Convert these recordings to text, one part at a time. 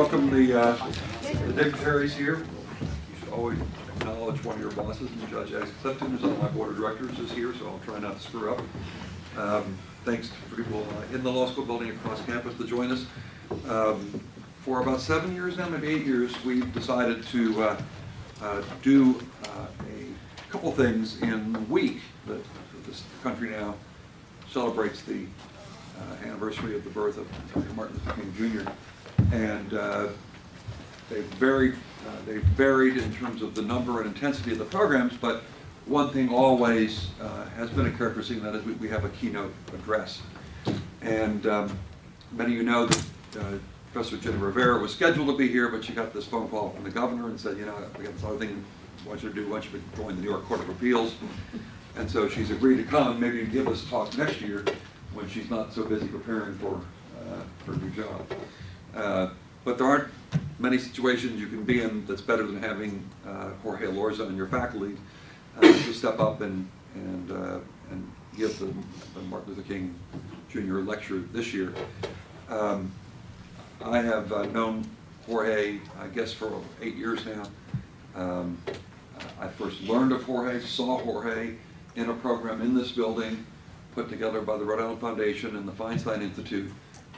welcome the dignitaries here. You should always acknowledge one of your bosses, and Judge Clifton, who's on my board of directors, is here, so I'll try not to screw up. Thanks for people in the law school building across campus to join us. For about 7 years now, maybe 8 years, we've decided to do a couple things in the week that this country now celebrates the anniversary of the birth of Dr. Martin Luther King Jr. And they've varied in terms of the number and intensity of the programs, but one thing always has been a characteristic, and that is we have a keynote address. And many of you know that Professor Jenny Rivera was scheduled to be here, but she got this phone call from the governor and said, you know, we got this other thing I want you to do. I want you to join the New York Court of Appeals. And so she's agreed to come, maybe give us a talk next year when she's not so busy preparing for her new job. But there aren't many situations you can be in that's better than having Jorge Elorza and your faculty to step up and give the Martin Luther King Jr. lecture this year. I have known Jorge, I guess, for 8 years now. I first learned of Jorge, saw Jorge in a program in this building put together by the Rhode Island Foundation and the Feinstein Institute,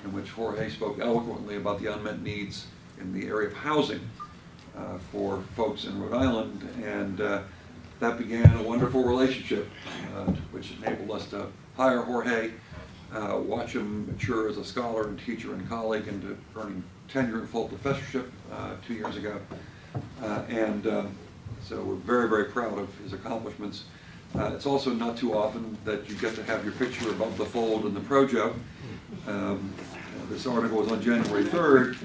in which Jorge spoke eloquently about the unmet needs in the area of housing for folks in Rhode Island, and that began a wonderful relationship which enabled us to hire Jorge, watch him mature as a scholar and teacher and colleague into earning tenure and full professorship 2 years ago. So we're very, very proud of his accomplishments. It's also not too often that you get to have your picture above the fold in the Projo. This article was on January 3rd,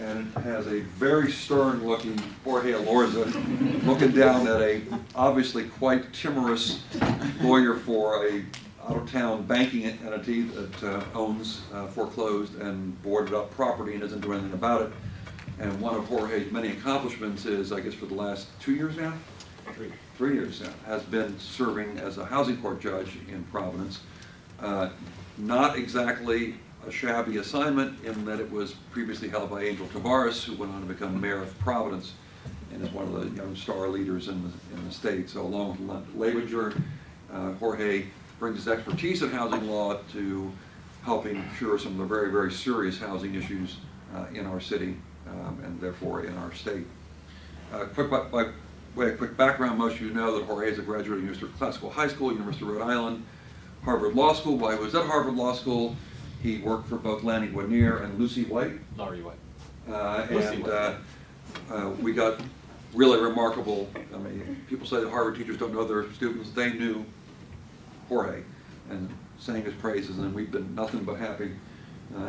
and it has a very stern-looking Jorge Elorza looking down at a obviously quite timorous lawyer for a out-of-town banking entity that owns foreclosed and boarded up property and isn't doing anything about it. And one of Jorge's many accomplishments is, I guess for the last 2 years now? 3 years now, has been serving as a housing court judge in Providence. Not exactly a shabby assignment in that it was previously held by Angel Tavares, who went on to become mayor of Providence and is one of the young star leaders in the state. So along with Labinger, Jorge brings his expertise in housing law to helping cure some of the very, very serious housing issues in our city and therefore in our state. By way of quick background, most of you know that Jorge is a graduate of University of Classical High School, University of Rhode Island, Harvard Law School. While he was at Harvard Law School, he worked for both Lanny Guinier and Lucy White. Laurie White. We got really remarkable, I mean, people say that Harvard teachers don't know their students. They knew Jorge and sang his praises, and we've been nothing but happy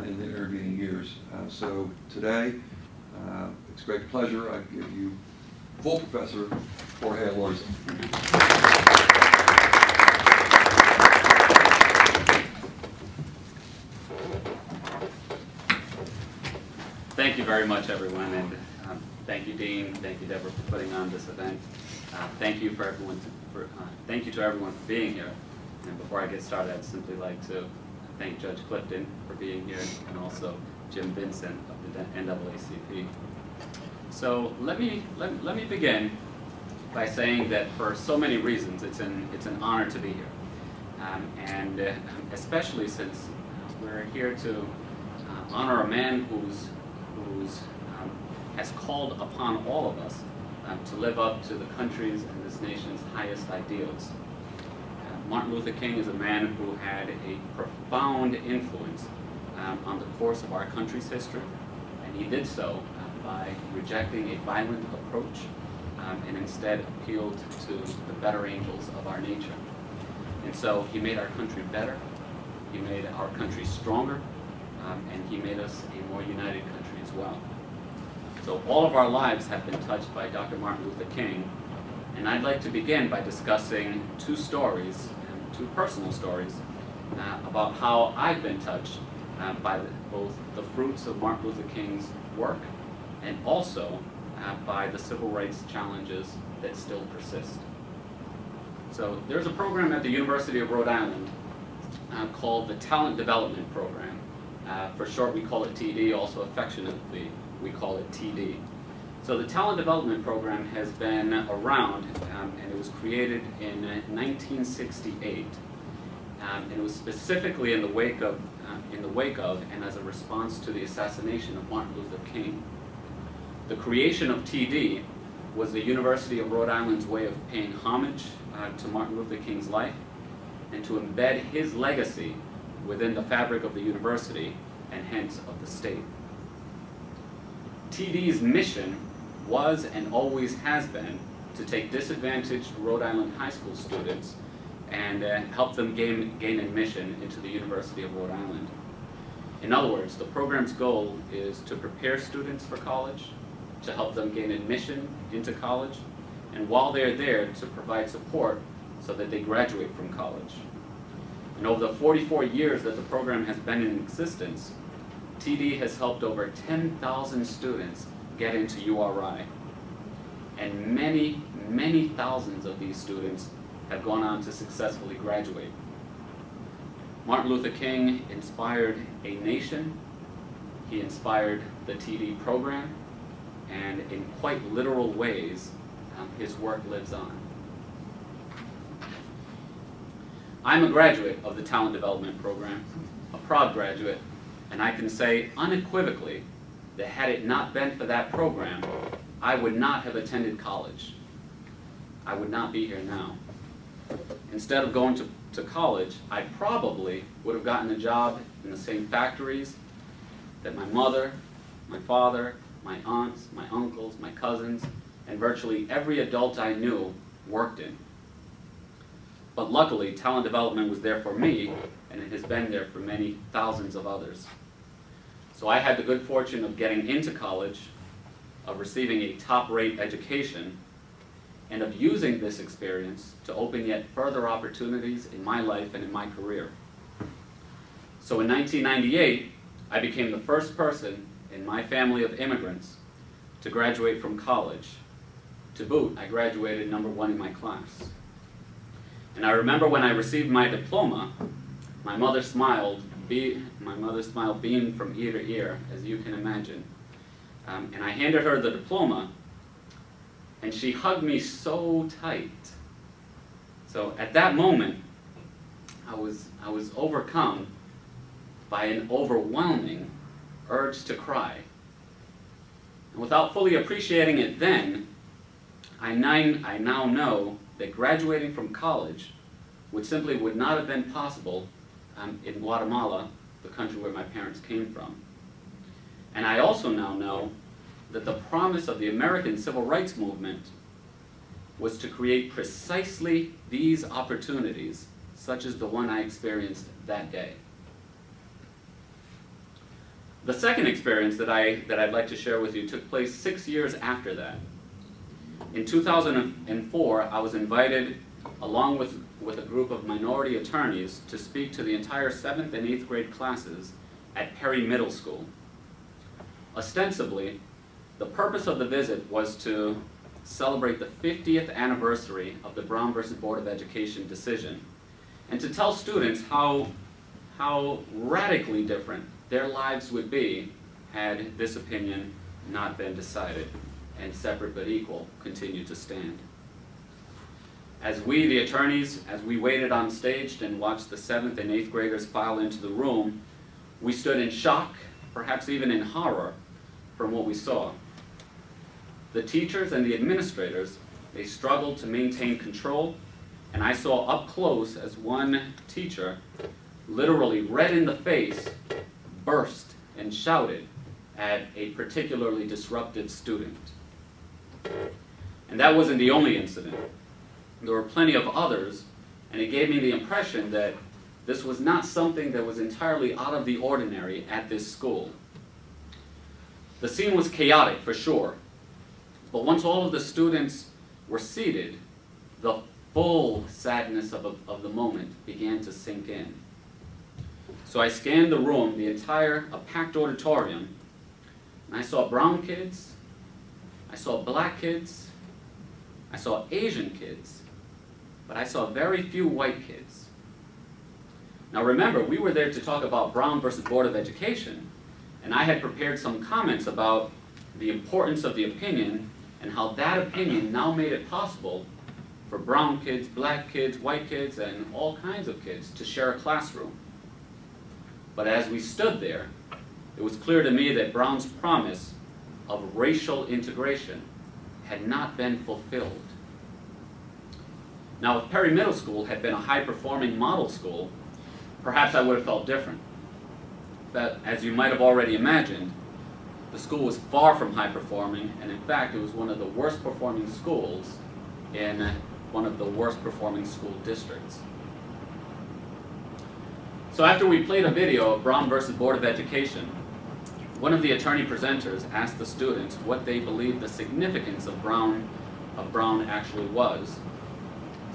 in the intervening years. So today, it's a great pleasure. I give you full Professor Jorge Elorza. Thank you very much, everyone, and thank you, Dean. Thank you, Deborah, for putting on this event. Thank you to everyone for being here. And before I get started, I'd simply like to thank Judge Clifton for being here, and also Jim Vincent of the NAACP. So let me begin by saying that for so many reasons, it's an honor to be here, and especially since we're here to honor a man who's has called upon all of us to live up to the country's and this nation's highest ideals. Martin Luther King is a man who had a profound influence on the course of our country's history, and he did so by rejecting a violent approach and instead appealed to the better angels of our nature. And so he made our country better, he made our country stronger, and he made us a more united country as well. So all of our lives have been touched by Dr. Martin Luther King, and I'd like to begin by discussing two stories, two personal stories, about how I've been touched by both the fruits of Martin Luther King's work and also by the civil rights challenges that still persist. So there's a program at the University of Rhode Island called the Talent Development Program, For short, we call it TD. Also affectionately, we call it TD. So the Talent Development Program has been around, and it was created in 1968. And it was specifically in the wake of and as a response to the assassination of Martin Luther King. The creation of TD was the University of Rhode Island's way of paying homage to Martin Luther King's life and to embed his legacy within the fabric of the university and hence of the state. TD's mission was and always has been to take disadvantaged Rhode Island high school students and help them gain admission into the University of Rhode Island. In other words, the program's goal is to prepare students for college, to help them gain admission into college, and while they're there, to provide support so that they graduate from college. And over the 44 years that the program has been in existence, TD has helped over 10,000 students get into URI. And many, many thousands of these students have gone on to successfully graduate. Martin Luther King inspired a nation, he inspired the TD program, and in quite literal ways, his work lives on. I'm a graduate of the Talent Development Program, a proud graduate, and I can say unequivocally that had it not been for that program, I would not have attended college. I would not be here now. Instead of going to college, I probably would have gotten a job in the same factories that my mother, my father, my aunts, my uncles, my cousins, and virtually every adult I knew worked in. But luckily, talent development was there for me, and it has been there for many thousands of others. So I had the good fortune of getting into college, of receiving a top-rate education, and of using this experience to open yet further opportunities in my life and in my career. So in 1998, I became the first person in my family of immigrants to graduate from college. To boot, I graduated #1 in my class. And I remember when I received my diploma, my mother smiled beamed from ear to ear, as you can imagine. And I handed her the diploma, and she hugged me so tight. So at that moment, I was overcome by an overwhelming urge to cry. And without fully appreciating it then, I now know that graduating from college would not have been possible in Guatemala, the country where my parents came from. And I also now know that the promise of the American Civil Rights Movement was to create precisely these opportunities, such as the one I experienced that day. The second experience that I'd like to share with you took place 6 years after that. In 2004, I was invited, along with a group of minority attorneys, to speak to the entire 7th and 8th grade classes at Perry Middle School. Ostensibly, the purpose of the visit was to celebrate the 50th anniversary of the Brown versus Board of Education decision, and to tell students how radically different their lives would be had this opinion not been decided, and separate but equal continued to stand. As we, the attorneys, as we waited on stage and watched the 7th and 8th graders file into the room, we stood in shock, perhaps even in horror, from what we saw. The teachers and the administrators, they struggled to maintain control, and I saw up close as one teacher, literally red in the face, burst and shouted at a particularly disruptive student. And that wasn't the only incident. There were plenty of others, and it gave me the impression that this was not something that was entirely out of the ordinary at this school. The scene was chaotic, for sure, but once all of the students were seated, the full sadness of the moment began to sink in. So I scanned the room, a packed auditorium, and I saw brown kids, I saw black kids, I saw Asian kids, but I saw very few white kids. Now remember, we were there to talk about Brown versus Board of Education, and I had prepared some comments about the importance of the opinion and how that opinion now made it possible for brown kids, black kids, white kids, and all kinds of kids to share a classroom. But as we stood there, it was clear to me that Brown's promise of racial integration had not been fulfilled. Now, if Perry Middle School had been a high-performing model school, perhaps I would have felt different. But as you might have already imagined, the school was far from high-performing, and in fact, it was one of the worst-performing schools in one of the worst-performing school districts. So after we played a video of Brown versus Board of Education, one of the attorney presenters asked the students what they believed the significance of Brown actually was.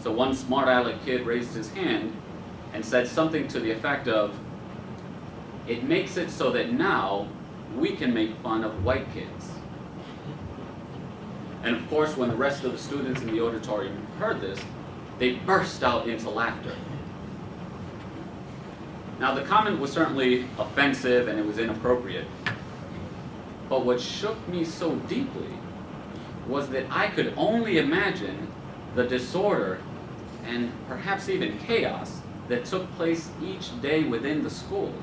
So one smart aleck kid raised his hand and said something to the effect of, "It makes it so that now we can make fun of white kids." And of course, when the rest of the students in the auditorium heard this, they burst out into laughter. Now, the comment was certainly offensive and it was inappropriate. But what shook me so deeply was that I could only imagine the disorder and perhaps even chaos that took place each day within the school.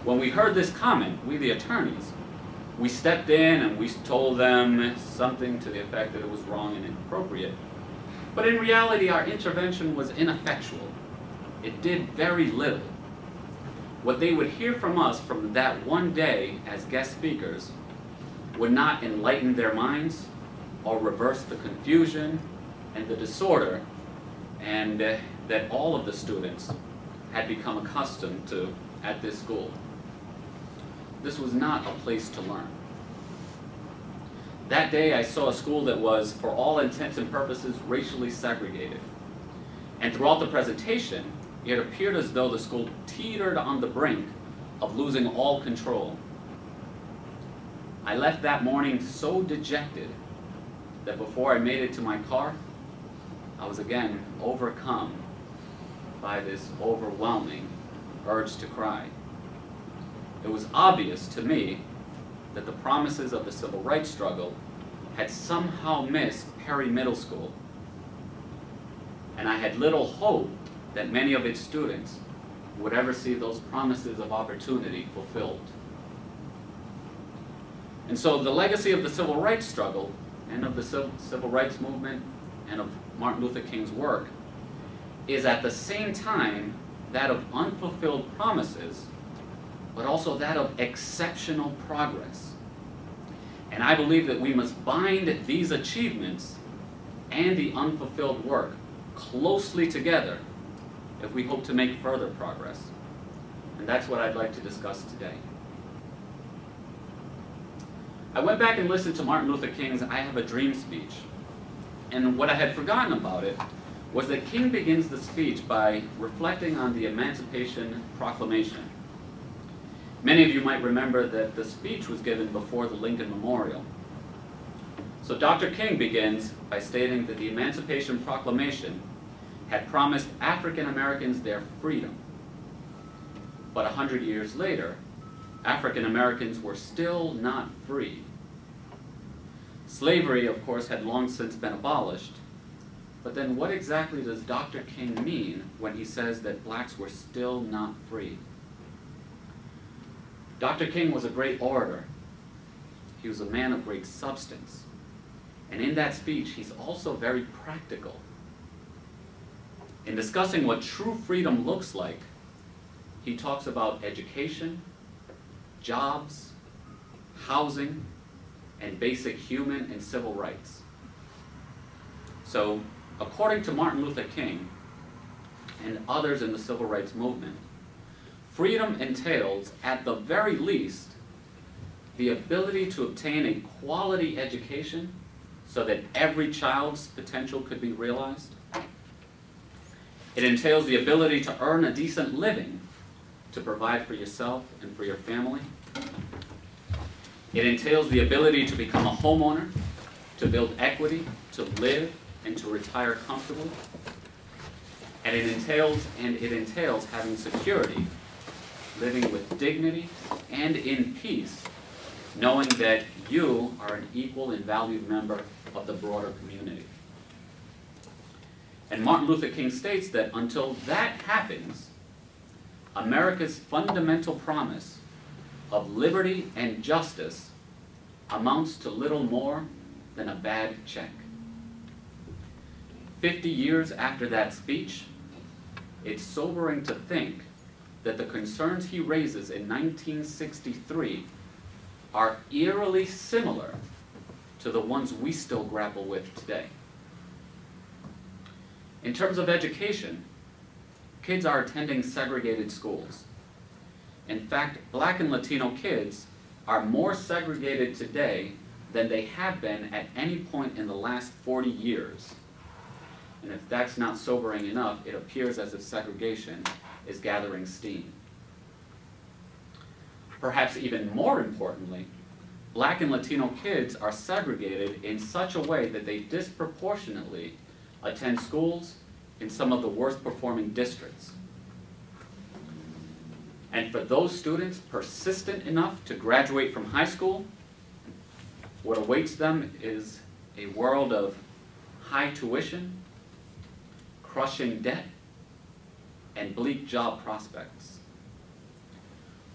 When we heard this comment, we the attorneys, we stepped in and we told them something to the effect that it was wrong and inappropriate. But in reality, our intervention was ineffectual. It did very little. What they would hear from us from that one day as guest speakers would not enlighten their minds or reverse the confusion and the disorder and that all of the students had become accustomed to at this school. This was not a place to learn. That day I saw a school that was, for all intents and purposes, racially segregated. And throughout the presentation, it appeared as though the school teetered on the brink of losing all control. I left that morning so dejected that before I made it to my car, I was again overcome by this overwhelming urge to cry. It was obvious to me that the promises of the civil rights struggle had somehow missed Perry Middle School, and I had little hope that many of its students would ever see those promises of opportunity fulfilled. And so the legacy of the civil rights struggle and of the civil rights movement and of Martin Luther King's work is at the same time that of unfulfilled promises, but also that of exceptional progress. And I believe that we must bind these achievements and the unfulfilled work closely together if we hope to make further progress. And that's what I'd like to discuss today. I went back and listened to Martin Luther King's I Have a Dream speech. And what I had forgotten about it was that King begins the speech by reflecting on the Emancipation Proclamation. Many of you might remember that the speech was given before the Lincoln Memorial. So Dr. King begins by stating that the Emancipation Proclamation had promised African Americans their freedom. But 100 years later, African Americans were still not free. Slavery, of course, had long since been abolished. But then what exactly does Dr. King mean when he says that blacks were still not free? Dr. King was a great orator. He was a man of great substance. And in that speech, he's also very practical. In discussing what true freedom looks like, he talks about education, jobs, housing, and basic human and civil rights. So, according to Martin Luther King and others in the civil rights movement, freedom entails, at the very least, the ability to obtain a quality education so that every child's potential could be realized. It entails the ability to earn a decent living to provide for yourself and for your family. It entails the ability to become a homeowner, to build equity, to live, and to retire comfortably. And it entails having security, living with dignity and in peace, knowing that you are an equal and valued member of the broader community. And Martin Luther King states that until that happens, America's fundamental promise of liberty and justice amounts to little more than a bad check. 50 years after that speech, it's sobering to think that the concerns he raises in 1963 are eerily similar to the ones we still grapple with today. In terms of education, kids are attending segregated schools. In fact, Black and Latino kids are more segregated today than they have been at any point in the last 40 years. And if that's not sobering enough, it appears as if segregation is gathering steam. Perhaps even more importantly, Black and Latino kids are segregated in such a way that they disproportionately attend schools in some of the worst performing districts. And for those students persistent enough to graduate from high school, what awaits them is a world of high tuition, crushing debt, and bleak job prospects.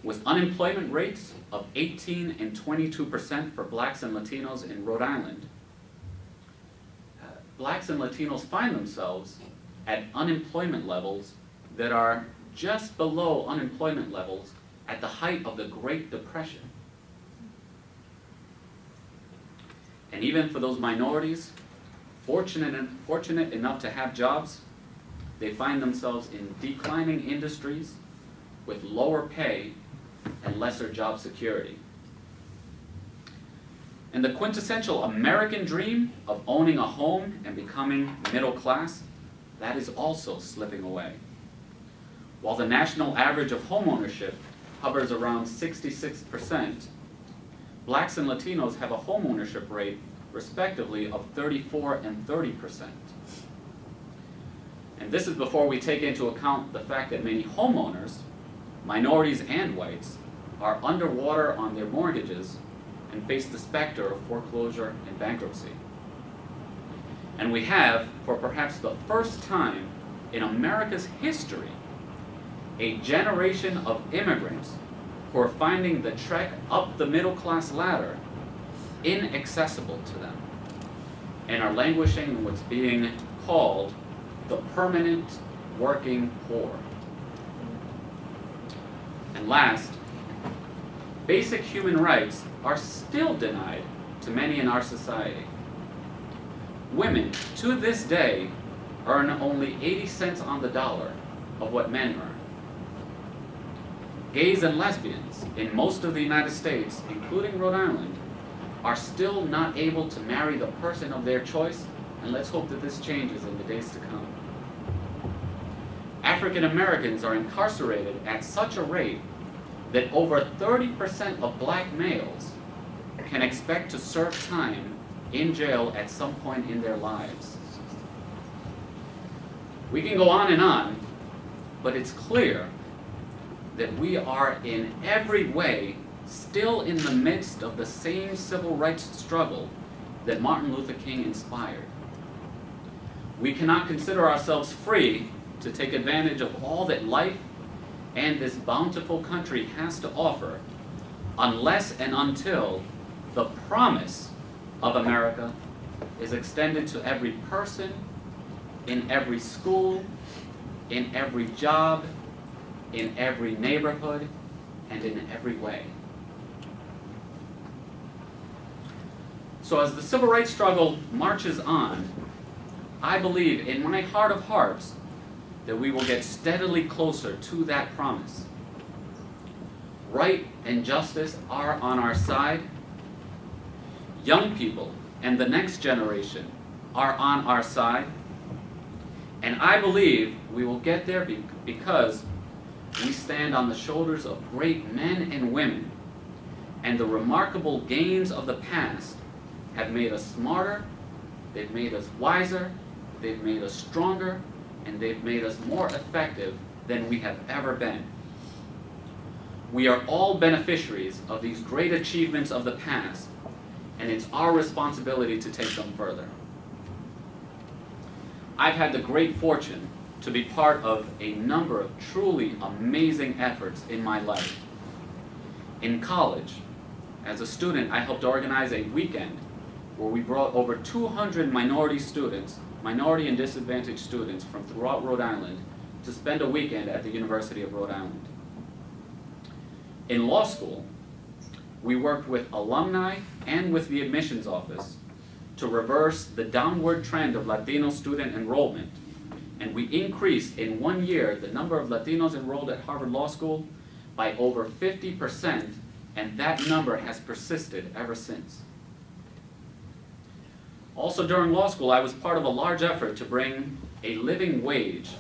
With unemployment rates of 18 and 22% for Blacks and Latinos in Rhode Island, Blacks and Latinos find themselves at unemployment levels that are just below unemployment levels at the height of the Great Depression. And even for those minorities, fortunate enough to have jobs, they find themselves in declining industries with lower pay and lesser job security. And the quintessential American dream of owning a home and becoming middle class, that is also slipping away. While the national average of home ownership hovers around 66%, Blacks and Latinos have a home ownership rate, respectively, of 34 and 30%. And this is before we take into account the fact that many homeowners, minorities and whites, are underwater on their mortgages and face the specter of foreclosure and bankruptcy. And we have, for perhaps the first time in America's history, a generation of immigrants who are finding the trek up the middle class ladder inaccessible to them and are languishing in what's being called the permanent working poor. And last, basic human rights are still denied to many in our society. Women, to this day, earn only 80 cents on the dollar of what men earn. Gays and lesbians in most of the United States, including Rhode Island, are still not able to marry the person of their choice, and let's hope that this changes in the days to come. African Americans are incarcerated at such a rate that over 30% of Black males can expect to serve time in jail at some point in their lives. We can go on, but it's clear that we are in every way still in the midst of the same civil rights struggle that Martin Luther King inspired. We cannot consider ourselves free to take advantage of all that life and this bountiful country has to offer unless and until the promise of America is extended to every person, in every school, in every job, in every neighborhood, and in every way. So as the civil rights struggle marches on, I believe in my heart of hearts that we will get steadily closer to that promise. Right and justice are on our side. Young people and the next generation are on our side. And I believe we will get there because we stand on the shoulders of great men and women, and the remarkable gains of the past have made us smarter, they've made us wiser, they've made us stronger, and they've made us more effective than we have ever been. We are all beneficiaries of these great achievements of the past, and it's our responsibility to take them further. I've had the great fortune to be part of a number of truly amazing efforts in my life. In college, as a student, I helped organize a weekend where we brought over 200 minority and disadvantaged students from throughout Rhode Island to spend a weekend at the University of Rhode Island. In law school, we worked with alumni and with the admissions office to reverse the downward trend of Latino student enrollment, and we increased in 1 year the number of Latinos enrolled at Harvard Law School by over 50%, and that number has persisted ever since. Also during law school, I was part of a large effort to bring a living wage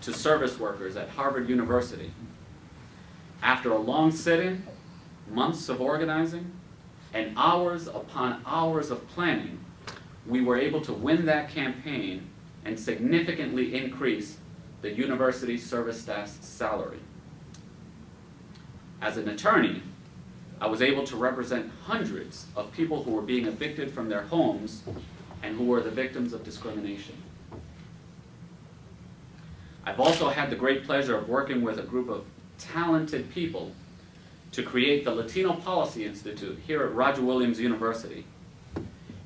to service workers at Harvard University. After a long sit-in, months of organizing, and hours upon hours of planning, we were able to win that campaign and significantly increase the university service staff's salary. As an attorney, I was able to represent hundreds of people who were being evicted from their homes and who were the victims of discrimination. I've also had the great pleasure of working with a group of talented people to create the Latino Policy Institute here at Roger Williams University.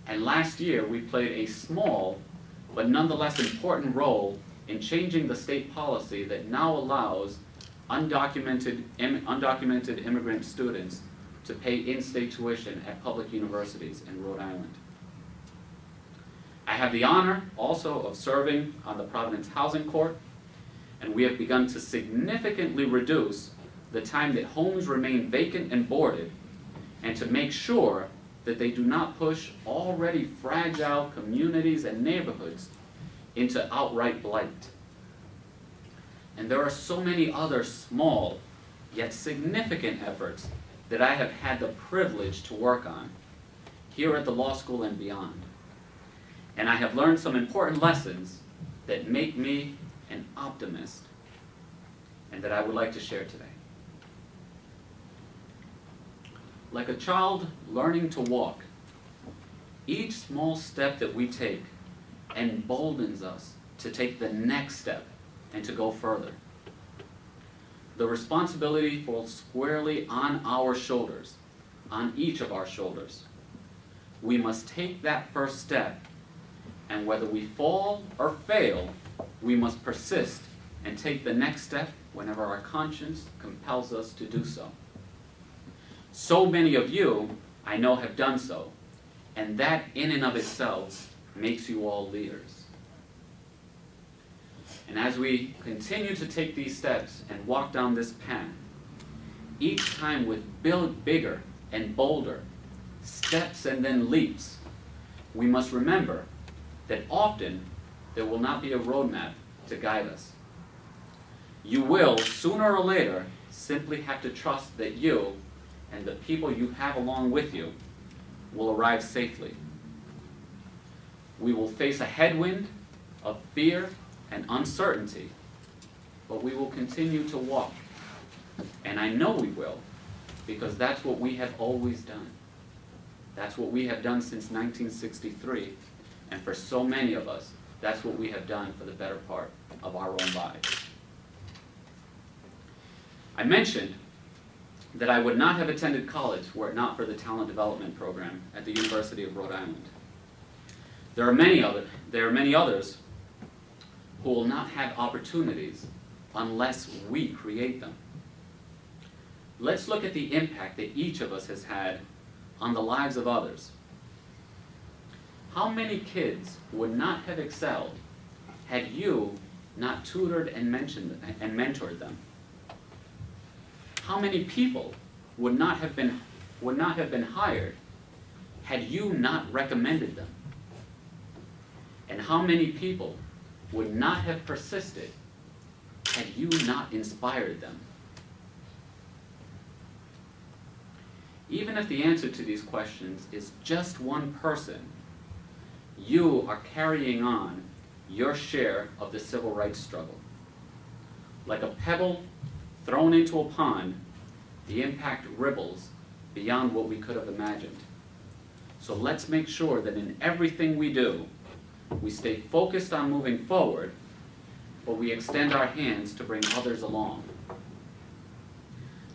And last year, we played a small but nonetheless important role in changing the state policy that now allows undocumented immigrant students to pay in-state tuition at public universities in Rhode Island. I have the honor also of serving on the Providence Housing Court, and we have begun to significantly reduce the time that homes remain vacant and boarded, and to make sure that they do not push already fragile communities and neighborhoods into outright blight. And there are so many other small yet significant efforts that I have had the privilege to work on here at the law school and beyond. And I have learned some important lessons that make me an optimist and that I would like to share today. Like a child learning to walk, each small step that we take emboldens us to take the next step and to go further. The responsibility falls squarely on our shoulders, on each of our shoulders. We must take that first step, and whether we fall or fail, we must persist and take the next step whenever our conscience compels us to do so. So many of you, I know, have done so, and that in and of itself makes you all leaders. And as we continue to take these steps and walk down this path, each time with bigger and bolder steps and then leaps, we must remember that often there will not be a roadmap to guide us. You will, sooner or later, simply have to trust that you and the people you have along with you will arrive safely. We will face a headwind of fear and uncertainty, but we will continue to walk. And I know we will, because that's what we have always done. That's what we have done since 1963, and for so many of us, that's what we have done for the better part of our own lives. I mentioned that I would not have attended college were it not for the talent development program at the University of Rhode Island. There are many others who will not have opportunities unless we create them. Let's look at the impact that each of us has had on the lives of others. How many kids would not have excelled had you not tutored and mentored them? How many people would not have been hired had you not recommended them? And how many people would not have persisted had you not inspired them? Even if the answer to these questions is just one person, you are carrying on your share of the civil rights struggle. Like a pebble thrown into a pond, the impact ripples beyond what we could have imagined. So let's make sure that in everything we do, we stay focused on moving forward, but we extend our hands to bring others along.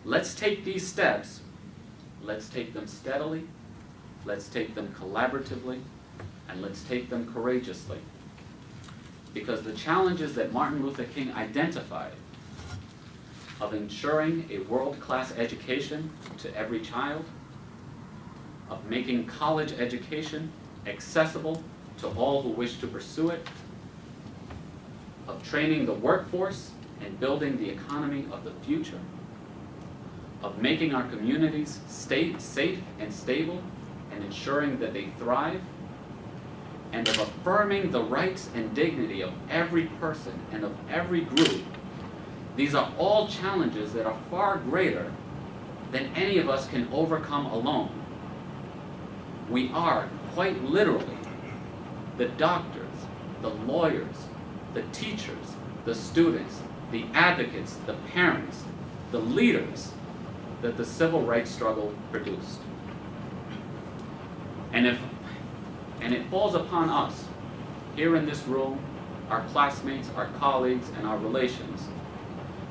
Let's take these steps. Let's take them steadily. Let's take them collaboratively. And let's take them courageously. Because the challenges that Martin Luther King identified of ensuring a world-class education to every child, of making college education accessible to all who wish to pursue it, of training the workforce and building the economy of the future, of making our communities safe and stable and ensuring that they thrive, and of affirming the rights and dignity of every person and of every group. These are all challenges that are far greater than any of us can overcome alone. We are, quite literally, the doctors, the lawyers, the teachers, the students, the advocates, the parents, the leaders that the civil rights struggle produced. And it falls upon us, here in this room, our classmates, our colleagues, and our relations,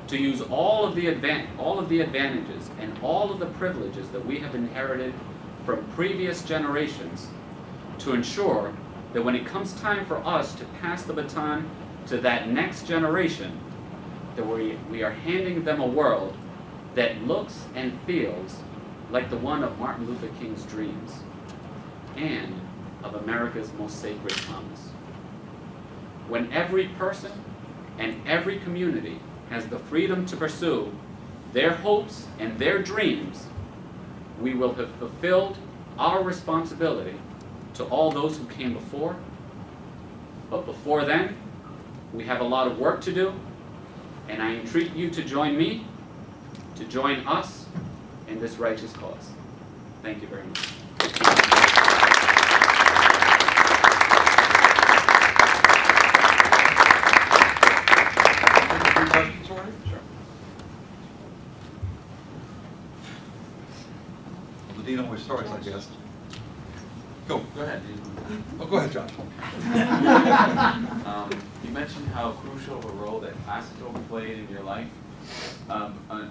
to use all of the advantages and all of the privileges that we have inherited from previous generations to ensure that when it comes time for us to pass the baton to that next generation, that we are handing them a world that looks and feels like the one of Martin Luther King's dreams and of America's most sacred promise. When every person and every community has the freedom to pursue their hopes and their dreams, we will have fulfilled our responsibility to all those who came before. But before then, we have a lot of work to do, and I entreat you to join me, to join us in this righteous cause. Thank you very much. The dean always starts, I guess. Go ahead, Dean. Oh, go ahead, Josh. You mentioned how crucial a role that classical played in your life.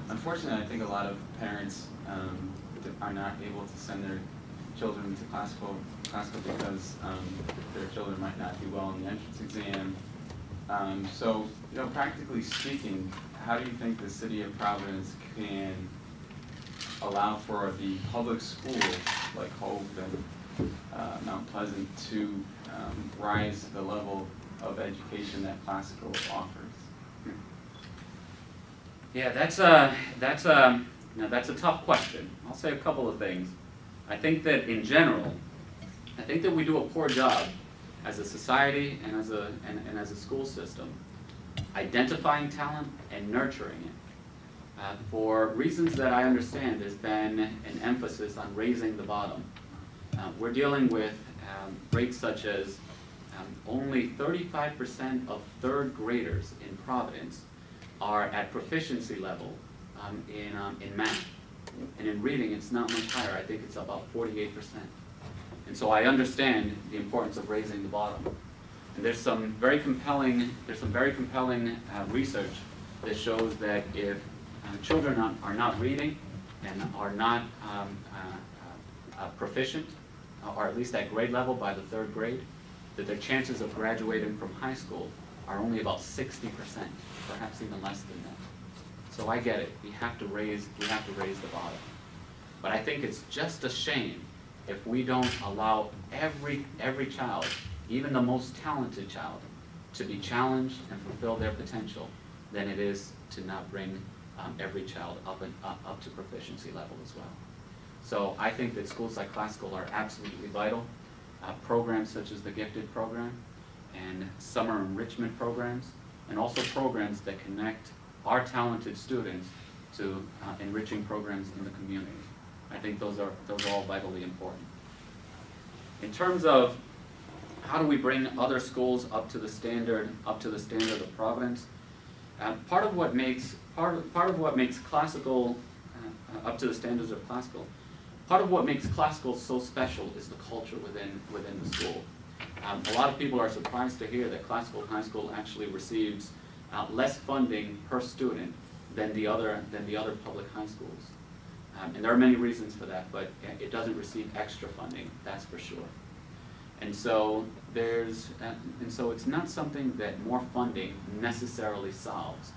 Unfortunately, I think a lot of parents are not able to send their children to classical because their children might not do well in the entrance exam. So, practically speaking, how do you think the city of Providence can allow for the public schools like Hope and Mount Pleasant to rise to the level of education that classical offers? Yeah, that's a tough question. I'll say a couple of things. I think that in general, I think that we do a poor job as a society and as a school system identifying talent and nurturing it. For reasons that I understand, there's been an emphasis on raising the bottom. We're dealing with rates such as only 35% of third graders in Providence are at proficiency level in math. And in reading, it's not much higher. I think it's about 48%. And so I understand the importance of raising the bottom. And there's some very compelling research that shows that if children are not reading and are not proficient, or at least at grade level by the third grade, that their chances of graduating from high school are only about 60%, perhaps even less than that. So I get it. We have to raise the bottom. But I think it's just a shame if we don't allow every child, even the most talented child, to be challenged and fulfill their potential than it is to not bring every child up to proficiency level as well. So I think that schools like classical are absolutely vital. Programs such as the Gifted program and summer enrichment programs, and also programs that connect our talented students to enriching programs in the community. I think those are all vitally important. In terms of how do we bring other schools up to the standard of Providence? Part of what makes classical up to the standards of classical. Part of what makes classical so special is the culture within the school. A lot of people are surprised to hear that classical high school actually receives less funding per student than the other public high schools. And there are many reasons for that, but it doesn't receive extra funding, that's for sure. And so it's not something that more funding necessarily solves.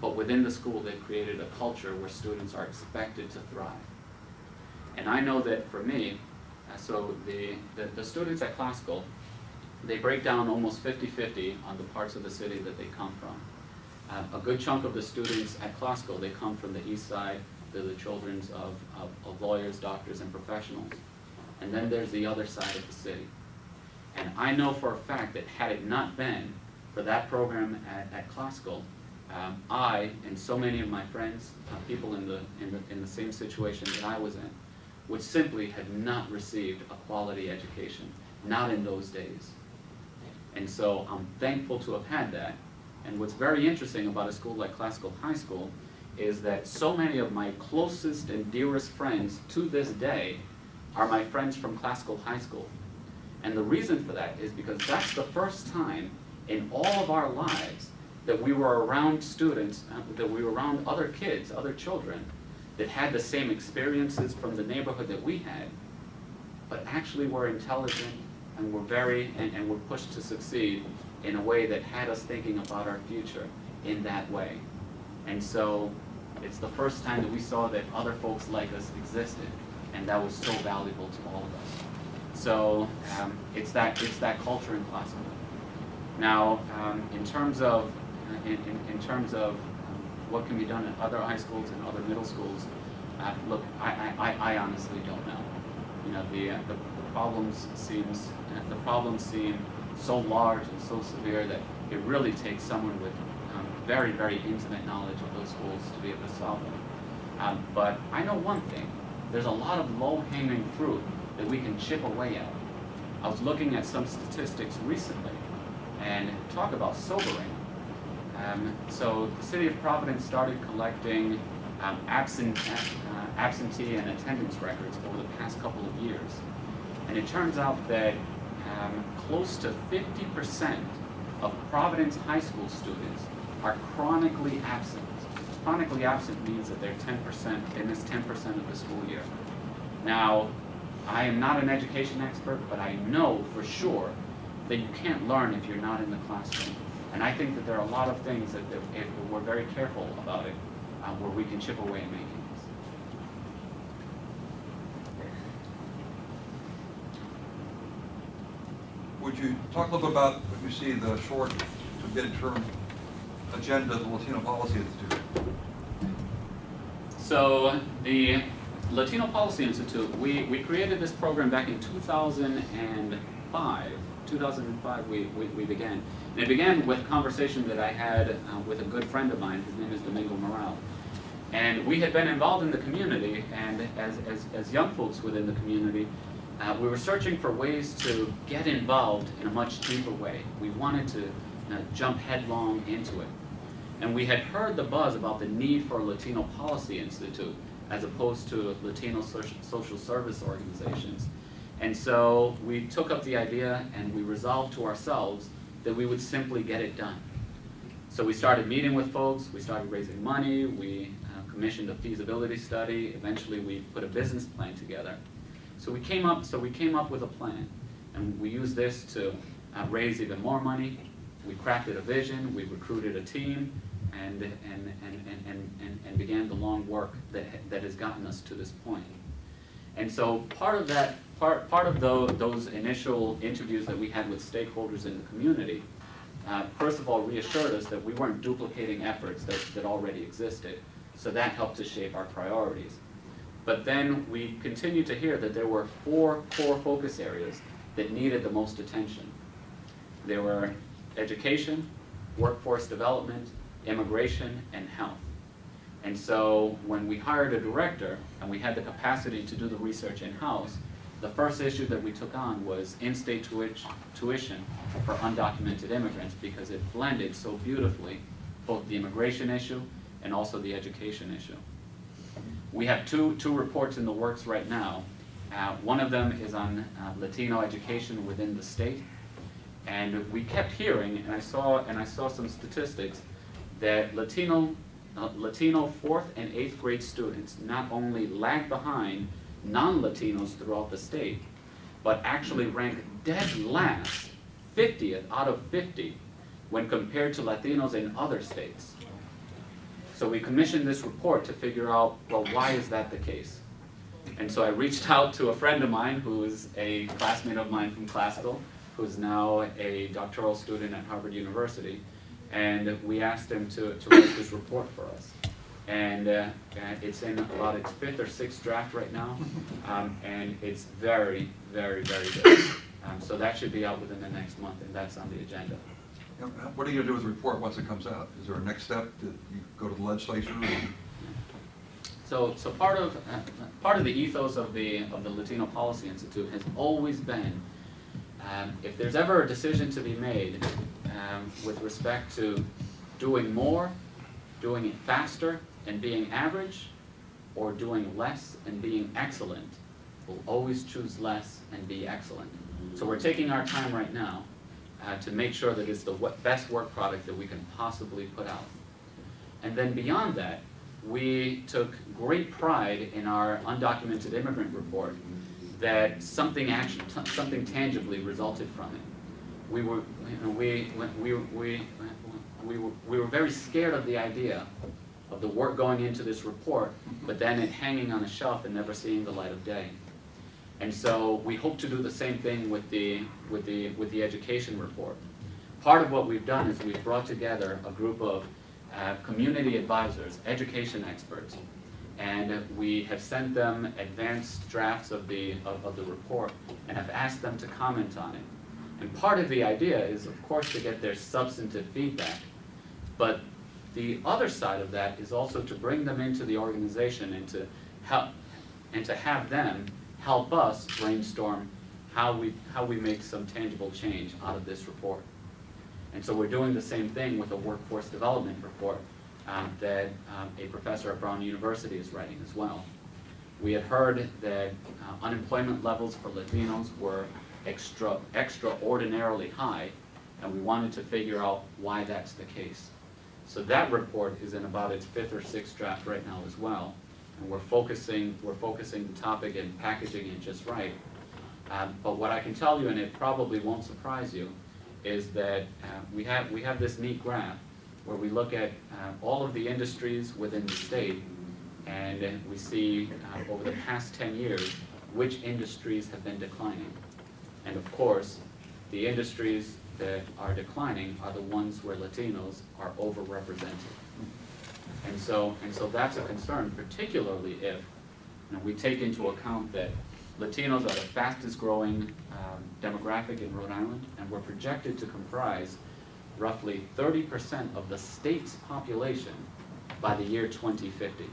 But within the school, they've created a culture where students are expected to thrive. And I know that for me, so the students at classical, they break down almost 50-50 on the parts of the city that they come from. A good chunk of the students at classical, they come from the east side. They're the children of lawyers, doctors, and professionals. And then there's the other side of the city. And I know for a fact that had it not been for that program at classical, I and so many of my friends, people in the same situation that I was in, would simply have not received a quality education, not in those days. And so I'm thankful to have had that. And what's very interesting about a school like Classical High School is that so many of my closest and dearest friends to this day are my friends from Classical High School. And the reason for that is because that's the first time in all of our lives that we were around students, that we were around other kids, other children, that had the same experiences from the neighborhood that we had, but actually were intelligent and were and were pushed to succeed in a way that had us thinking about our future in that way. And so it's the first time that we saw that other folks like us existed, and that was so valuable to all of us. So it's that culture in classical. Now, in terms of what can be done in other high schools and other middle schools, look, I honestly don't know. You know, the problems seem so large and so severe that it really takes someone with very, very intimate knowledge of those schools to be able to solve them. But I know one thing: there's a lot of low-hanging fruit that we can chip away at. I was looking at some statistics recently, and talk about sobering. So the city of Providence started collecting absentee and attendance records over the past couple of years. And it turns out that close to 50% of Providence high school students are chronically absent. Chronically absent means that they're 10%, they miss 10% of the school year. Now, I am not an education expert, but I know for sure that you can't learn if you're not in the classroom. And I think that there are a lot of things that if we're very careful about it, where we can chip away and make things. Would you talk a little bit about what you see the short to mid-term agenda of the Latino Policy Institute? So the Latino Policy Institute, we created this program back in 2005. 2005 we began. And it began with a conversation that I had with a good friend of mine. His name is Domingo Morale. And we had been involved in the community, and as young folks within the community, we were searching for ways to get involved in a much deeper way. We wanted to jump headlong into it. And we had heard the buzz about the need for a Latino Policy Institute as opposed to Latino social service organizations. And so we took up the idea and we resolved to ourselves that we would simply get it done. So we started meeting with folks, we started raising money, we commissioned a feasibility study, eventually we put a business plan together. So we came up with a plan, and we used this to raise even more money. We crafted a vision, we recruited a team, and began the long work that has gotten us to this point. And so part of those initial interviews that we had with stakeholders in the community, first of all, reassured us that we weren't duplicating efforts that already existed. So that helped to shape our priorities. But then we continued to hear that there were 4 core focus areas that needed the most attention. There were education, workforce development, immigration, and health. And so when we hired a director and we had the capacity to do the research in-house, The first issue that we took on was in-state tuition for undocumented immigrants, because it blended so beautifully both the immigration issue and also the education issue. We have two reports in the works right now. One of them is on Latino education within the state, and we kept hearing, and I saw some statistics that Latino 4th and 8th grade students not only lag behind non-Latinos throughout the state, but actually rank dead last, 50th out of 50, when compared to Latinos in other states. So we commissioned this report to figure out, well, why is that the case? And so I reached out to a friend of mine who is a classmate of mine from classical, who's now a doctoral student at Harvard University, and we asked him to write this report for us. And it's in about its 5th or 6th draft right now, and it's very, very, very good. So that should be out within the next month, and that's on the agenda. What are you going to do with the report once it comes out? Is there a next step that you go to the legislature? So part of the ethos of the Latino Policy Institute has always been, if there's ever a decision to be made with respect to doing more, doing it faster, and being average, or doing less and being excellent, we'll always choose less and be excellent. So we're taking our time right now to make sure that it's the best work product that we can possibly put out. And then beyond that, we took great pride in our undocumented immigrant report that something tangibly resulted from it. We were very scared of the idea of the work going into this report, but then it hanging on a shelf and never seeing the light of day. And so we hope to do the same thing with the education report. Part of what we've done is we've brought together a group of community advisors, education experts, and we have sent them advanced drafts of the report and have asked them to comment on it. And part of the idea is, of course, to get their substantive feedback, but the other side of that is also to bring them into the organization and to have them help us brainstorm how we make some tangible change out of this report. And so we're doing the same thing with a workforce development report that a professor at Brown University is writing as well. We had heard that unemployment levels for Latinos were extraordinarily high, and we wanted to figure out why that's the case. So that report is in about its 5th or 6th draft right now as well, and we're focusing the topic and packaging it just right. But what I can tell you, and it probably won't surprise you, is that we have this neat graph where we look at all of the industries within the state, and we see over the past 10 years which industries have been declining. And of course, the industries that are declining are the ones where Latinos are overrepresented. And so that's a concern, particularly if we take into account that Latinos are the fastest growing demographic in Rhode Island, and we're projected to comprise roughly 30% of the state's population by the year 2050.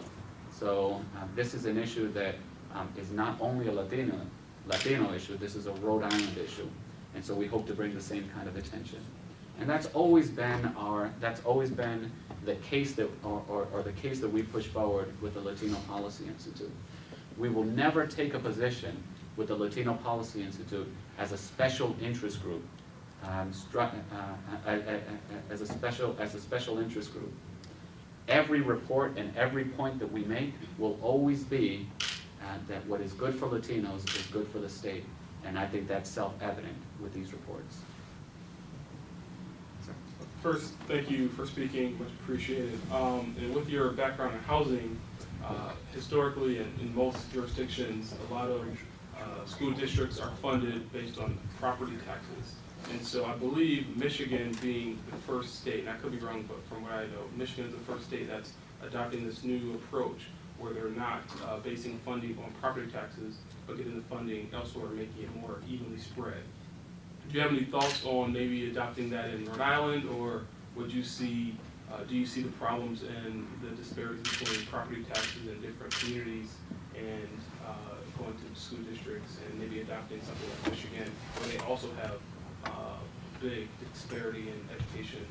So this is an issue that is not only a Latino issue, this is a Rhode Island issue. And so we hope to bring the same kind of attention. And that's always been the case that, or the case that we push forward with the Latino Policy Institute. We will never take a position with the Latino Policy Institute as a special interest group, as a special interest group. Every report and every point that we make will always be that what is good for Latinos is good for the state. And I think that's self-evident with these reports. First, thank you for speaking, much appreciated. And with your background in housing, historically in most jurisdictions, a lot of school districts are funded based on property taxes. And so I believe Michigan being the first state, and I could be wrong, but from what I know, Michigan is the first state that's adopting this new approach where they're not basing funding on property taxes, but getting the funding elsewhere, making it more evenly spread. Do you have any thoughts on maybe adopting that in Rhode Island, or would you see, do you see the problems and the disparities between property taxes in different communities and going to school districts and maybe adopting something like Michigan, where they also have big disparity in education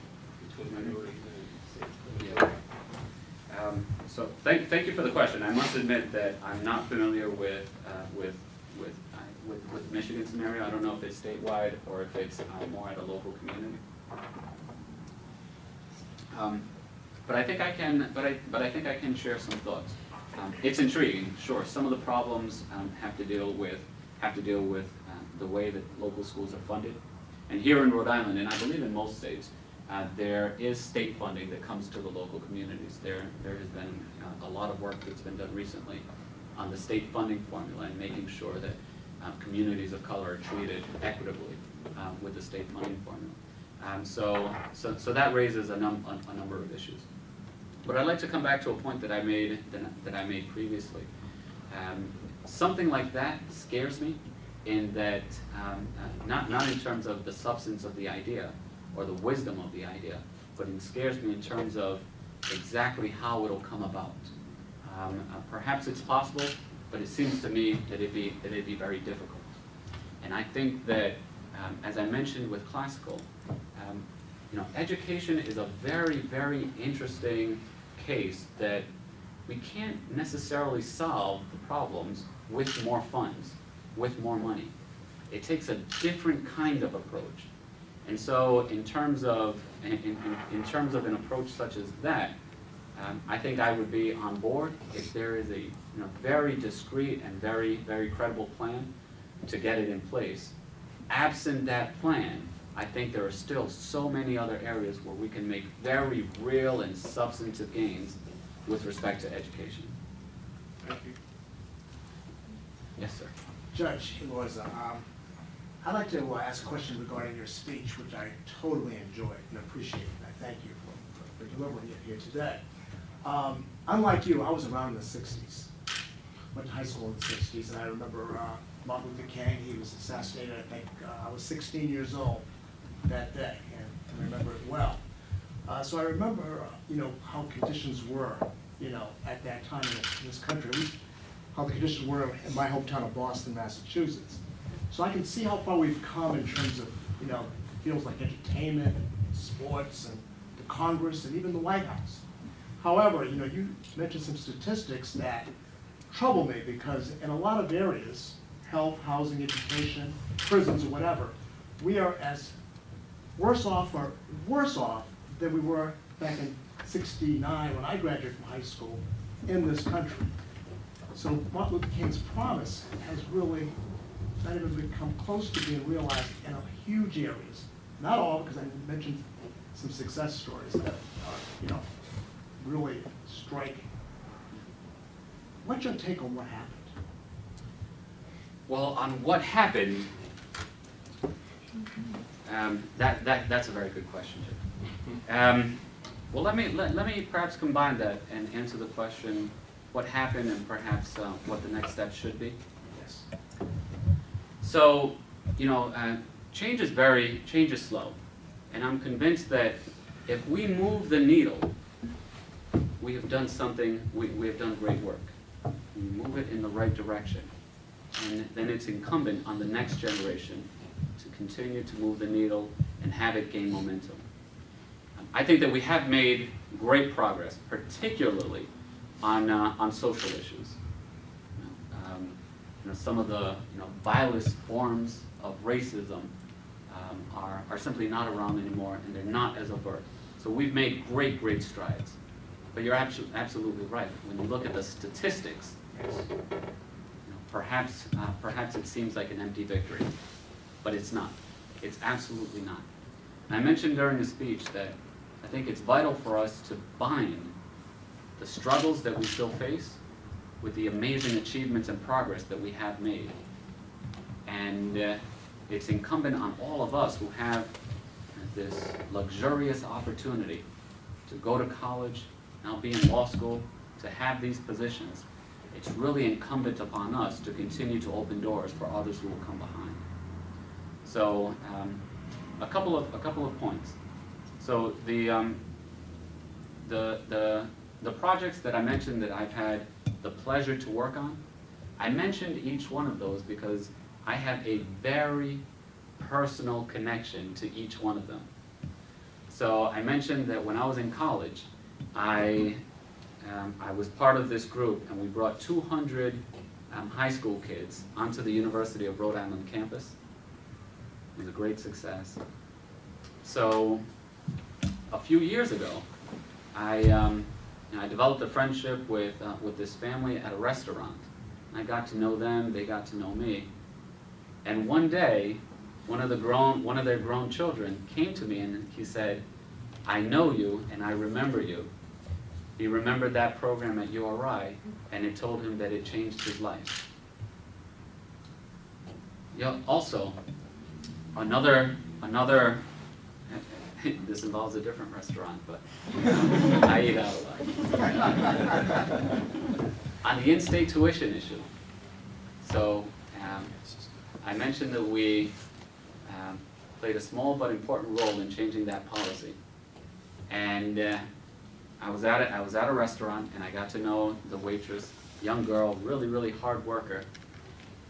between minorities and Yeah. So thank you for the question. I must admit that I'm not familiar with Michigan scenario. I don't know if it's statewide or if it's more at a local community. But I think I can. But I think I can share some thoughts. It's intriguing, sure. Some of the problems have to deal with the way that local schools are funded. And here in Rhode Island, and I believe in most states, there is state funding that comes to the local communities. There has been a lot of work that's been done recently on the state funding formula and making sure that communities of color are treated equitably with the state funding formula. So that raises a number of issues. But I'd like to come back to a point that I made previously. Something like that scares me, in that not in terms of the substance of the idea or the wisdom of the idea, but it scares me in terms of exactly how it'll come about. Perhaps it's possible, but it seems to me that it'd be very difficult. And I think that, as I mentioned with classical, education is a very, very interesting case that we can't necessarily solve the problems with more funds, with more money. It takes a different kind of approach. And so in terms of an approach such as that, I think I would be on board if there is a very discrete and very, very credible plan to get it in place. Absent that plan, I think there are still so many other areas where we can make very real and substantive gains with respect to education. Thank you. Yes, sir. Judge Elorza, I'd like to ask a question regarding your speech, which I totally enjoyed and appreciate. I thank you for delivering it here today. Unlike you, I was around in the 60s. Went to high school in the 60s, and I remember Martin Luther King. He was assassinated, I think, I was 16 years old that day, and I remember it well. So I remember, how conditions were, at that time in this country, how the conditions were in my hometown of Boston, Massachusetts. So I can see how far we've come in terms of, fields like entertainment, sports, and the Congress, and even the White House. However, you mentioned some statistics that trouble me, because in a lot of areas, health, housing, education, prisons, or whatever, we are as worse off than we were back in '69 when I graduated from high school in this country. So Martin Luther King's promise has really not even become close to being realized in huge areas. Not all, because I mentioned some success stories that are, really striking. What's your take on what happened? Well, on what happened, that's a very good question, Jim. Well, let me perhaps combine that and answer the question, what happened, and perhaps what the next step should be. Yes. So, change is slow, and I'm convinced that if we move the needle, we have done something. We have done great work. We move it in the right direction, and then it's incumbent on the next generation to continue to move the needle and have it gain momentum. I think that we have made great progress, particularly on social issues. Some of the vilest forms of racism are simply not around anymore, and they're not as overt. So we've made great strides. But you're absolutely right. When you look at the statistics, perhaps it seems like an empty victory, but it's not. It's absolutely not. And I mentioned during the speech that I think it's vital for us to bind the struggles that we still face with the amazing achievements and progress that we have made. And it's incumbent on all of us who have this luxurious opportunity to go to college, now be in law school, to have these positions. It's really incumbent upon us to continue to open doors for others who will come behind. So a couple of points. So the projects that I mentioned that I've had the pleasure to work on, I mentioned each one of those because I have a very personal connection to each one of them. So I mentioned that when I was in college, I was part of this group, and we brought 200 high school kids onto the University of Rhode Island campus. It was a great success. So a few years ago, I developed a friendship with this family at a restaurant. I got to know them, they got to know me. And one day, one of their grown children came to me and he said, "I know you and I remember you." He remembered that program at URI, and it told him that it changed his life. Also, another this involves a different restaurant, but I eat out a lot. On the in-state tuition issue, so I mentioned that we played a small but important role in changing that policy. And I was at a restaurant, and I got to know the waitress, young girl, really, really hard worker.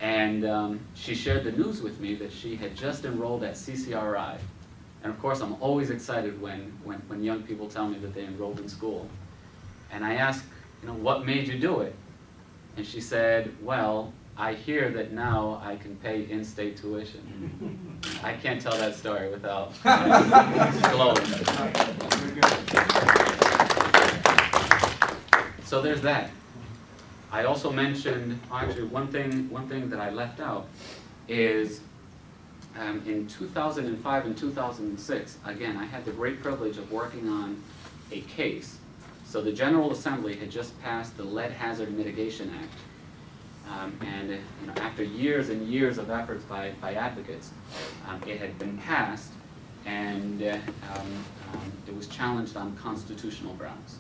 And she shared the news with me that she had just enrolled at CCRI. And of course, I'm always excited when young people tell me that they enrolled in school. And I asked, what made you do it? And she said, well, I hear that now I can pay in-state tuition. I can't tell that story without glowing. So there's that. I also mentioned, actually, one thing that I left out is in 2005 and 2006, again, I had the great privilege of working on a case. So the General Assembly had just passed the Lead Hazard Mitigation Act. And after years and years of efforts by advocates, it had been passed, and it was challenged on constitutional grounds.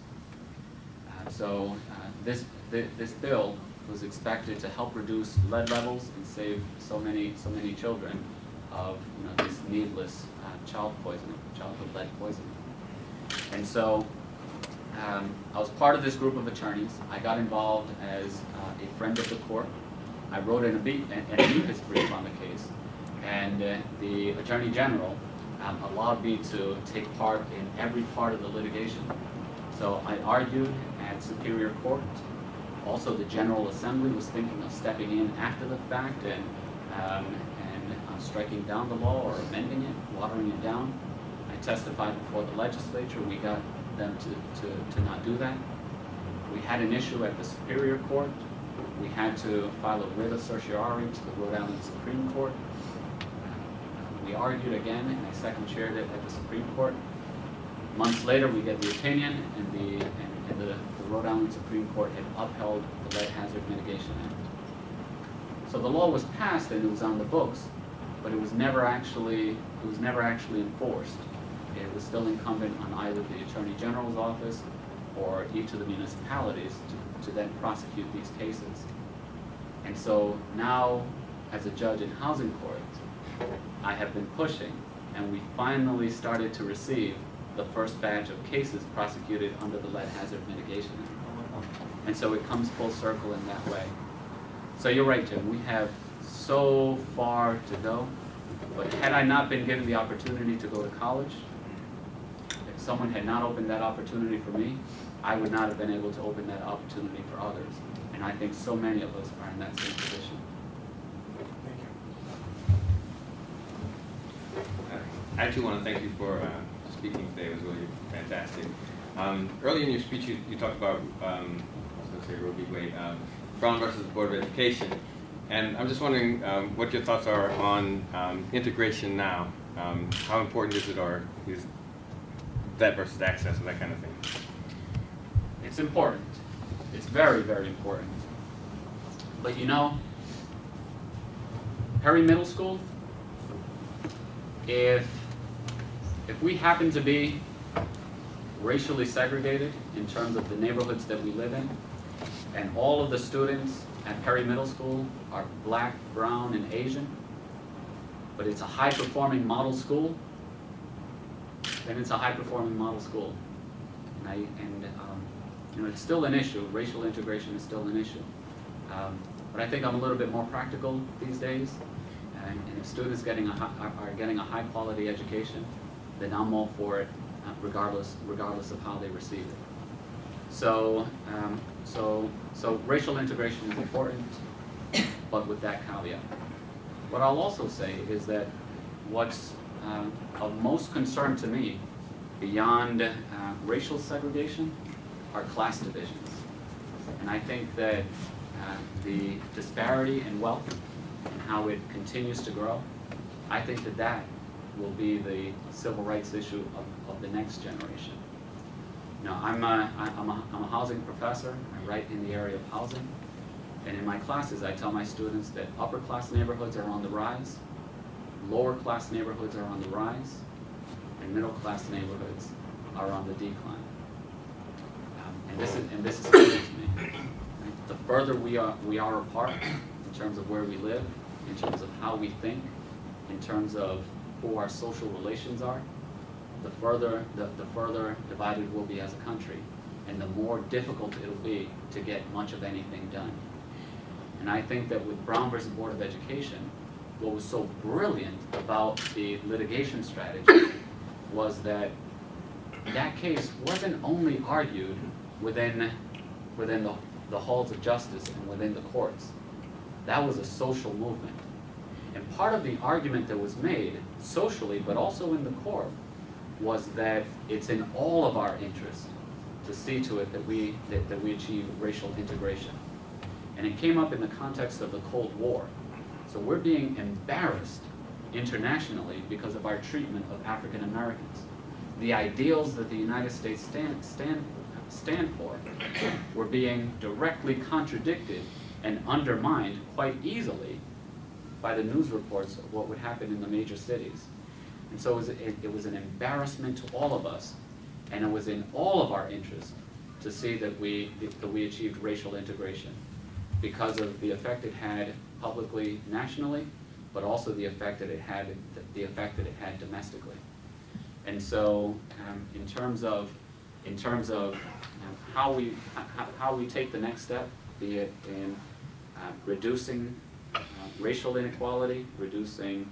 This bill was expected to help reduce lead levels and save so many children of this needless childhood lead poisoning. And so I was part of this group of attorneys. I got involved as a friend of the court. I wrote an amicus brief on the case, and the Attorney General allowed me to take part in every part of the litigation. So I argued at Superior Court. Also, the General Assembly was thinking of stepping in after the fact and striking down the law or amending it, watering it down. I testified before the legislature. We got them to not do that. We had an issue at the Superior Court. We had to file a writ of certiorari to the Rhode Island Supreme Court. We argued again, and I second chaired it at the Supreme Court. Months later, we get the opinion, and the Rhode Island Supreme Court had upheld the Lead Hazard Mitigation Act. So the law was passed and it was on the books, but it was never actually enforced. It was still incumbent on either the Attorney General's office or each of the municipalities to then prosecute these cases. And so now, as a judge in housing court, I have been pushing, and we finally started to receive the first batch of cases prosecuted under the Lead Hazard Mitigation Act. And so it comes full circle in that way. So you're right, Jim, we have so far to go, but had I not been given the opportunity to go to college, if someone had not opened that opportunity for me, I would not have been able to open that opportunity for others. And I think so many of us are in that same position. I too want to thank you for speaking today. It was really fantastic. Earlier in your speech, you talked about, I was going to say Roe v. Wade, Brown versus the Board of Education. And I'm just wondering what your thoughts are on integration now. How important is it, or is that versus access and that kind of thing? It's important. It's very, very important. But Perry Middle School, if we happen to be racially segregated in terms of the neighborhoods that we live in, and all of the students at Perry Middle School are black, brown, and Asian, but it's a high-performing model school, then it's a high-performing model school. And it's still an issue. Racial integration is still an issue. But I think I'm a little bit more practical these days, and if students are getting a high quality education, then I'm all for it, regardless of how they receive it. So racial integration is important, but with that caveat. What I'll also say is that what's of most concern to me, beyond racial segregation, are class divisions. And I think that the disparity in wealth and how it continues to grow, I think that that will be the civil rights issue of the next generation. Now, I'm a housing professor. I write in the area of housing. And in my classes, I tell my students that upper class neighborhoods are on the rise, lower class neighborhoods are on the rise, and middle class neighborhoods are on the decline. And this is clear to me. The further we are apart in terms of where we live, in terms of how we think, in terms of who our social relations are, the further divided we'll be as a country, and the more difficult it'll be to get much of anything done. And I think that with Brown versus Board of Education, what was so brilliant about the litigation strategy was that that case wasn't only argued within the halls of justice and within the courts. That was a social movement. And part of the argument that was made socially, but also in the court, was that it's in all of our interest to see to it that we achieve racial integration. And it came up in the context of the Cold War. So we're being embarrassed internationally because of our treatment of African Americans. The ideals that the United States stand for were being directly contradicted and undermined quite easily by the news reports of what would happen in the major cities. And so it was an embarrassment to all of us, and it was in all of our interest to see that we achieved racial integration, because of the effect it had publicly, nationally, but also the effect that it had domestically. And so, in terms of how we take the next step, be it in reducing racial inequality, reducing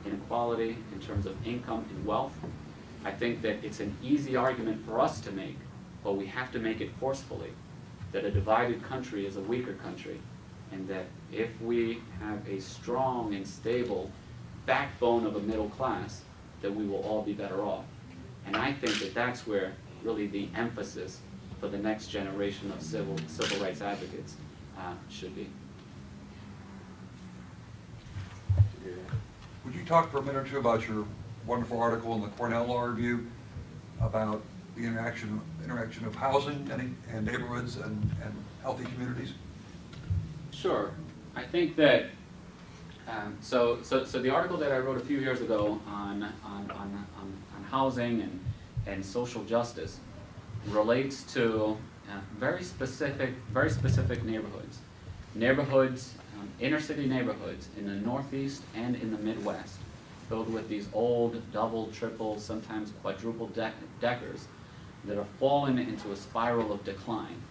inequality in terms of income and wealth, I think that it's an easy argument for us to make, but we have to make it forcefully, that a divided country is a weaker country, and that if we have a strong and stable backbone of a middle class, that we will all be better off. And I think that that's where really the emphasis for the next generation of civil rights advocates should be. Would you talk for a minute or two about your wonderful article in the Cornell Law Review about the interaction of housing and neighborhoods and healthy communities? Sure. I think that so the article that I wrote a few years ago on housing and social justice relates to very specific neighborhoods, inner city neighborhoods in the Northeast and in the Midwest, filled with these old double, triple, sometimes quadruple deckers that have fallen into a spiral of decline.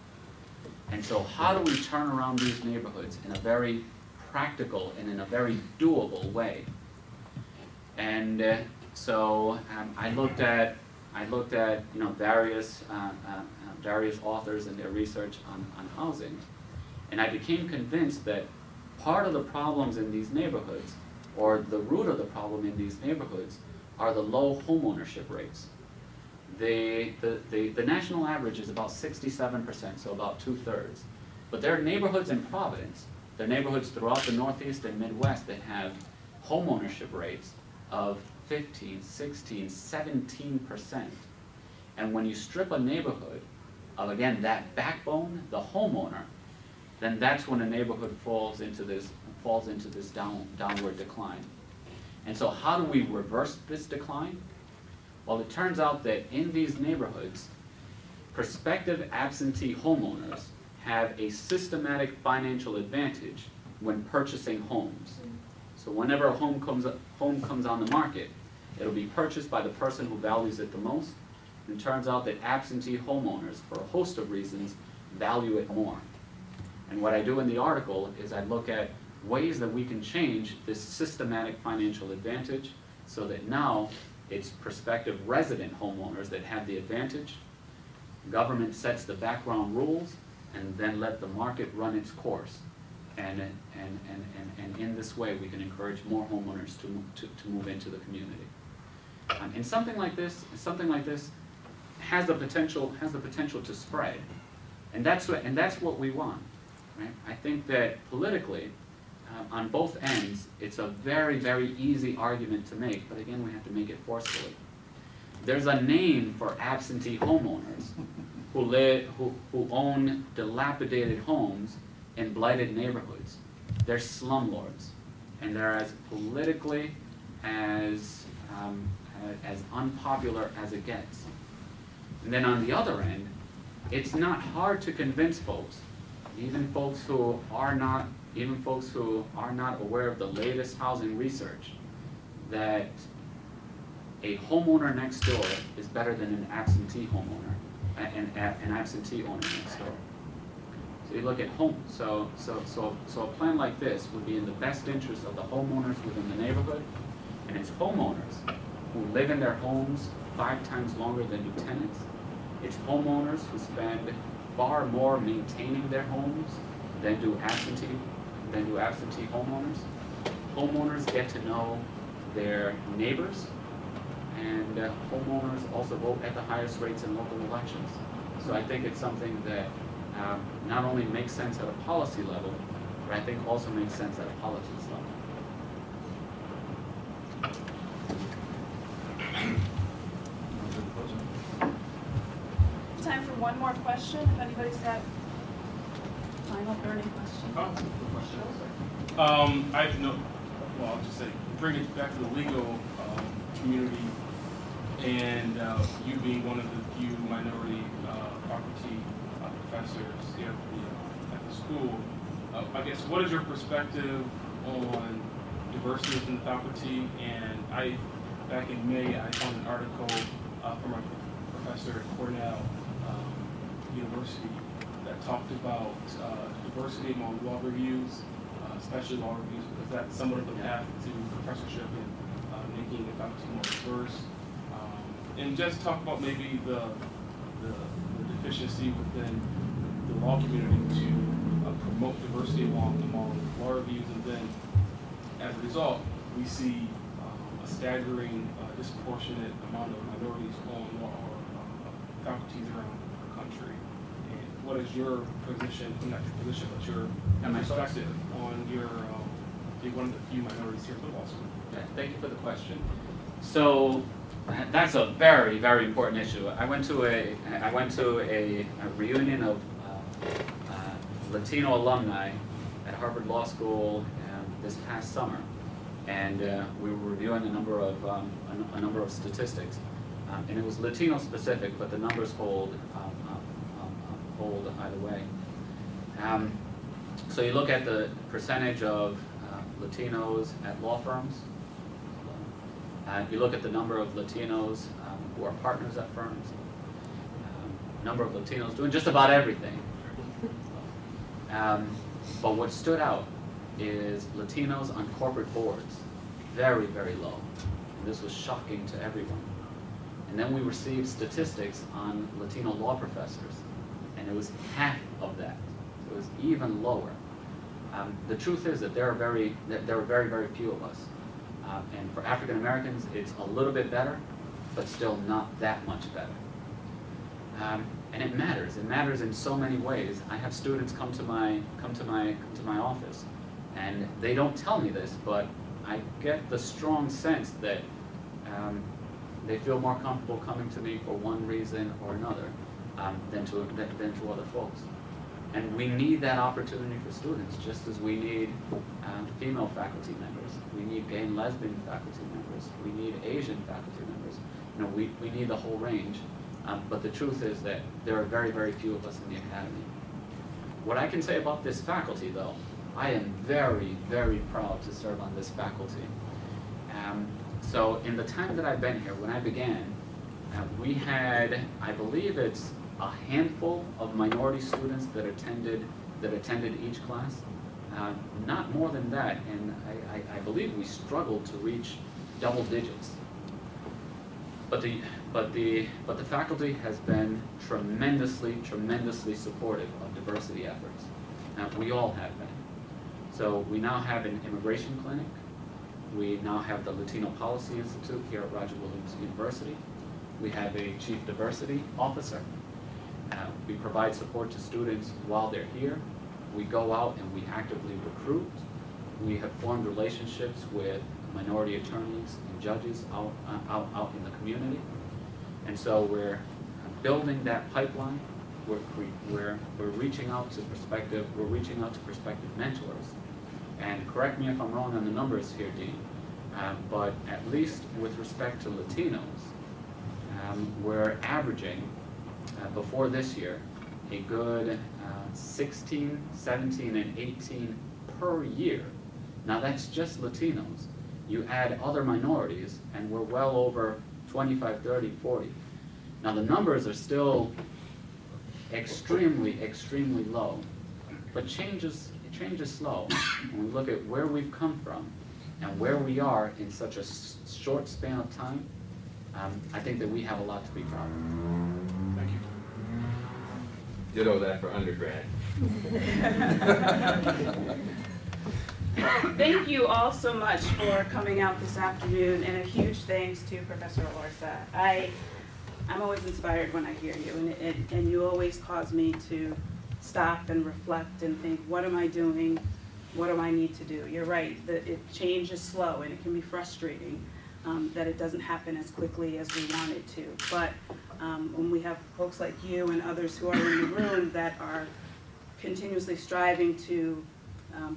And so how do we turn around these neighborhoods in a very practical and in a very doable way? And so I looked at various authors and their research on housing, and I became convinced that part of the problems in these neighborhoods, or the root of the problem in these neighborhoods, are the low homeownership rates. The national average is about 67%, so about 2/3. But there are neighborhoods in Providence, there are neighborhoods throughout the Northeast and Midwest that have homeownership rates of 15, 16, 17%. And when you strip a neighborhood of, again, that backbone, the homeowner, then that's when a neighborhood falls into this downward decline. And so how do we reverse this decline? Well, it turns out that in these neighborhoods, prospective absentee homeowners have a systematic financial advantage when purchasing homes. So whenever a home comes on the market, it'll be purchased by the person who values it the most. And it turns out that absentee homeowners, for a host of reasons, value it more. And what I do in the article is I look at ways that we can change this systematic financial advantage so that now it's prospective resident homeowners that have the advantage. Government sets the background rules and then let the market run its course. And in this way, we can encourage more homeowners to move into the community. And something like this has the potential to spread, and that's what we want, right? I think that politically, on both ends, it's a very, very easy argument to make, but again, we have to make it forcefully. There's a name for absentee homeowners who own dilapidated homes in blighted neighborhoods. They're slumlords, and they're as politically as unpopular as it gets. And then on the other end, it's not hard to convince folks, even folks who are not aware of the latest housing research, that a homeowner next door is better than an absentee homeowner, an absentee owner next door. So you look at so a plan like this would be in the best interest of the homeowners within the neighborhood, and it's homeowners who live in their homes 5 times longer than do tenants. It's homeowners who spend far more maintaining their homes than do absentee homeowners. Homeowners get to know their neighbors, and homeowners also vote at the highest rates in local elections. So I think it's something that not only makes sense at a policy level, but I think also makes sense at a politics level. Time for one more question, if anybody's got final burning questions. I'll just say, bring it back to the legal community, and you being one of the few minority property professors here at the school, I guess, what is your perspective on diversity within the faculty? And back in May, I found an article from a professor at Cornell University that talked about diversity among law reviews, especially law reviews, because that's somewhat of the path to professorship and making the faculty more diverse. And just talk about maybe the deficiency within the law community to promote diversity among law reviews, and then as a result, we see a staggering disproportionate amount of minorities on law faculties around the country. And what is your position, not your position, but your perspective on your being one of the few minorities here at the law school? Yeah, thank you for the question. So that's a very, very important issue. I went to a reunion of Latino alumni at Harvard Law School this past summer, and we were reviewing a number of statistics, and it was Latino specific, but the numbers hold either way. So you look at the percentage of Latinos at law firms. You look at the number of Latinos who are partners at firms. Number of Latinos doing just about everything. But what stood out is Latinos on corporate boards, very, very low. And this was shocking to everyone. And then we received statistics on Latino law professors, and it was half of that. It was even lower. The truth is that there are very, very few of us. And for African Americans, it's a little bit better, but still not that much better. And it matters. It matters in so many ways. I have students come to my office, and they don't tell me this, but I get the strong sense that they feel more comfortable coming to me for one reason or another than to other folks. And we need that opportunity for students, just as we need female faculty members. We need gay and lesbian faculty members. We need Asian faculty members. You know, we need the whole range. But the truth is that there are very, very few of us in the academy. What I can say about this faculty, though, I am very, very proud to serve on this faculty. So in the time that I've been here, when I began, we had, I believe it's a handful of minority students that attended that attended each class. Not more than that, and I believe we struggled to reach double digits. But the faculty has been tremendously supportive of diversity efforts. We all have been. So we now have an immigration clinic. We now have the Latino Policy Institute here at Roger Williams University. We have a chief diversity officer. We provide support to students while they're here. We go out and we actively recruit. We have formed relationships with minority attorneys and judges out in the community. And so we're building that pipeline. We're reaching out to prospective mentors. And correct me if I'm wrong on the numbers here, Dean, but at least with respect to Latinos, we're averaging, before this year, a good 16, 17, and 18 per year. Now that's just Latinos. You add other minorities, and we're well over 25, 30, 40. Now the numbers are still extremely low, but change is slow. When we look at where we've come from and where we are in such a short span of time, I think that we have a lot to be proud of. Thank you. Ditto that for undergrad. Thank you all so much for coming out this afternoon, and a huge thanks to Professor Elorza. I'm always inspired when I hear you, and you always cause me to stop and reflect and think, what am I doing? What do I need to do? You're right, change is slow, and it can be frustrating that it doesn't happen as quickly as we want it to. But when we have folks like you and others who are in the room that are continuously striving to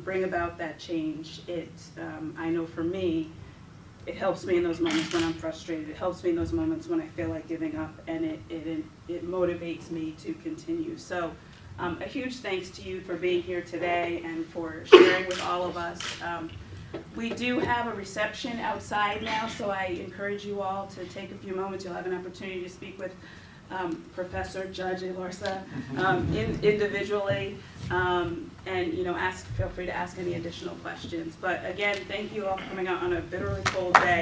bring about that change, I know for me, it helps me in those moments when I'm frustrated. It helps me in those moments when I feel like giving up, and it motivates me to continue. So a huge thanks to you for being here today and for sharing with all of us. We do have a reception outside now, so I encourage you all to take a few moments. You'll have an opportunity to speak with Professor Judge Elorza individually, and feel free to ask any additional questions. But again, thank you all for coming out on a bitterly cold day.